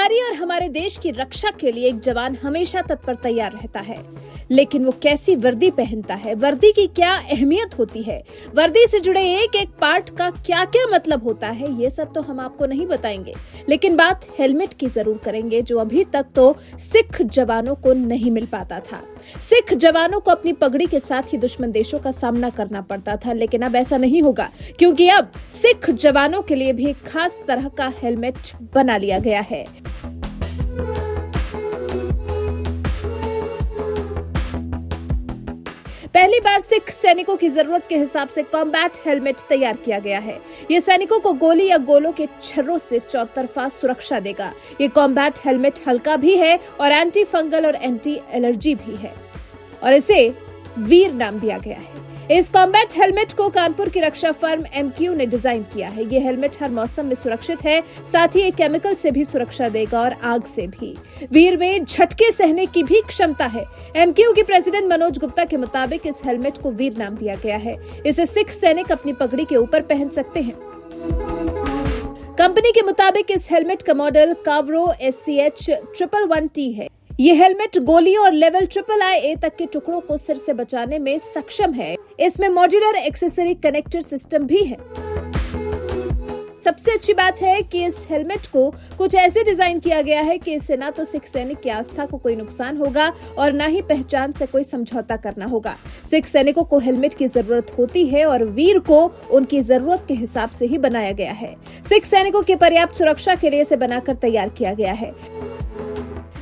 हमारी और हमारे देश की रक्षा के लिए एक जवान हमेशा तत्पर तैयार रहता है, लेकिन वो कैसी वर्दी पहनता है, वर्दी की क्या अहमियत होती है, वर्दी से जुड़े एक एक पार्ट का क्या क्या मतलब होता है, ये सब तो हम आपको नहीं बताएंगे। लेकिन बात हेलमेट की जरूर करेंगे, जो अभी तक तो सिख जवानों को नहीं मिल पाता था। सिख जवानों को अपनी पगड़ी के साथ ही दुश्मन देशों का सामना करना पड़ता था, लेकिन अब ऐसा नहीं होगा, क्योंकि अब सिख जवानों के लिए भी एक खास तरह का हेलमेट बना लिया गया है। पहली बार सिख सैनिकों की जरूरत के हिसाब से कॉम्बैट हेलमेट तैयार किया गया है। ये सैनिकों को गोली या गोलों के छर्रों से चौतरफा सुरक्षा देगा। ये कॉम्बैट हेलमेट हल्का भी है और एंटी फंगल और एंटी एलर्जी भी है, और इसे वीर नाम दिया गया है। इस कॉम्बैट हेलमेट को कानपुर की रक्षा फर्म MQ ने डिजाइन किया है। ये हेलमेट हर मौसम में सुरक्षित है, साथ ही ये केमिकल से भी सुरक्षा देगा और आग से भी। वीर में झटके सहने की भी क्षमता है। MQ के प्रेसिडेंट मनोज गुप्ता के मुताबिक इस हेलमेट को वीर नाम दिया गया है। इसे सिख सैनिक अपनी पगड़ी के ऊपर पहन सकते हैं। कंपनी के मुताबिक इस हेलमेट का मॉडल कावरो SCH 111T है। ये हेलमेट गोली और लेवल III तक के टुकड़ों को सिर से बचाने में सक्षम है। इसमें मॉड्यूलर एक्सेसरी कनेक्टर सिस्टम भी है। सबसे अच्छी बात है कि इस हेलमेट को कुछ ऐसे डिजाइन किया गया है कि इससे ना तो सिख सैनिक की आस्था को कोई नुकसान होगा और ना ही पहचान से कोई समझौता करना होगा। सिख सैनिकों को हेलमेट की जरूरत होती है और वीर को उनकी जरूरत के हिसाब से ही बनाया गया है। सिख सैनिकों की पर्याप्त सुरक्षा के लिए इसे बनाकर तैयार किया गया है।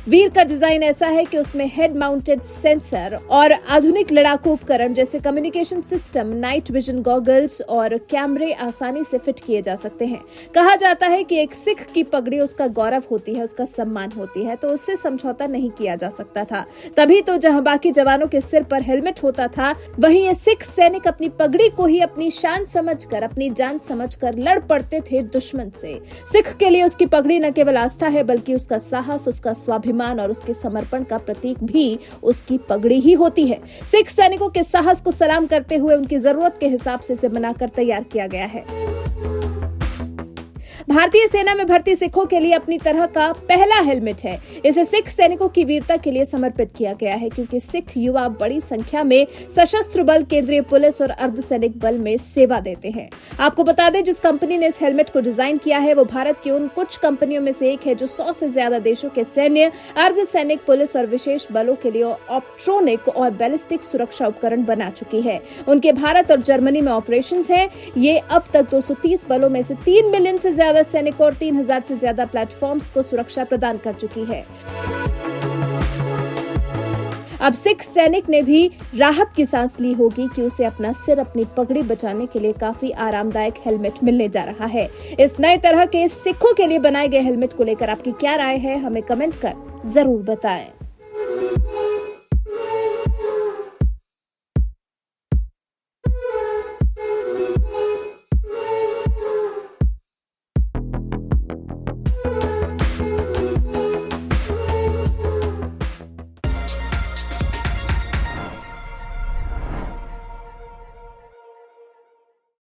वीर का डिजाइन ऐसा है कि उसमें हेड माउंटेड सेंसर और आधुनिक लड़ाकू उपकरण जैसे communication system, night vision goggles और कैमरे आसानी से फिट किए जा सकते हैं। कहा जाता है कि एक सिख की पगड़ी उसका गौरव होती है, उसका सम्मान होती है, तो उससे समझौता नहीं किया जा सकता था। तभी तो जहां बाकी जवानों के सिर पर हेलमेट होता था, वहीं ये सिख सैनिक अपनी पगड़ी को ही अपनी शान समझकर, अपनी जान समझकर लड़ पड़ते थे दुश्मन से। सिख के लिए उसकी पगड़ी न केवल आस्था है, बल्कि उसका साहस, उसका स्वाभिमान और उसके समर्पण का प्रतीक भी उसकी पगड़ी ही होती है। सिख सैनिकों के साहस को सलाम करते हुए उनकी जरूरत के हिसाब से इसे बनाकर तैयार किया गया है। भारतीय सेना में भर्ती सिखों के लिए अपनी तरह का पहला हेलमेट है। इसे सिख सैनिकों की वीरता के लिए समर्पित किया गया है, क्योंकि सिख युवा बड़ी संख्या में सशस्त्र बल, केंद्रीय पुलिस और अर्धसैनिक बल में सेवा देते हैं। आपको बता दें, जिस कंपनी ने इस हेलमेट को डिजाइन किया है वो भारत की उन कुछ कंपनियों में से एक है जो 100 से ज्यादा देशों के सैन्य, अर्धसैनिक, पुलिस और विशेष बलों के लिए ऑप्ट्रोनिक और बैलिस्टिक सुरक्षा उपकरण बना चुकी है। उनके भारत और जर्मनी में ऑपरेशन है। ये अब तक 230 बलों में से 3 मिलियन से ज्यादा सैनिकों और 3000 से ज्यादा प्लेटफॉर्म्स को सुरक्षा प्रदान कर चुकी है। अब सिख सैनिक ने भी राहत की सांस ली होगी कि उसे अपना सिर, अपनी पगड़ी बचाने के लिए काफी आरामदायक हेलमेट मिलने जा रहा है। इस नए तरह के सिखों के लिए बनाए गए हेलमेट को लेकर आपकी क्या राय है, हमें कमेंट कर जरूर बताएं।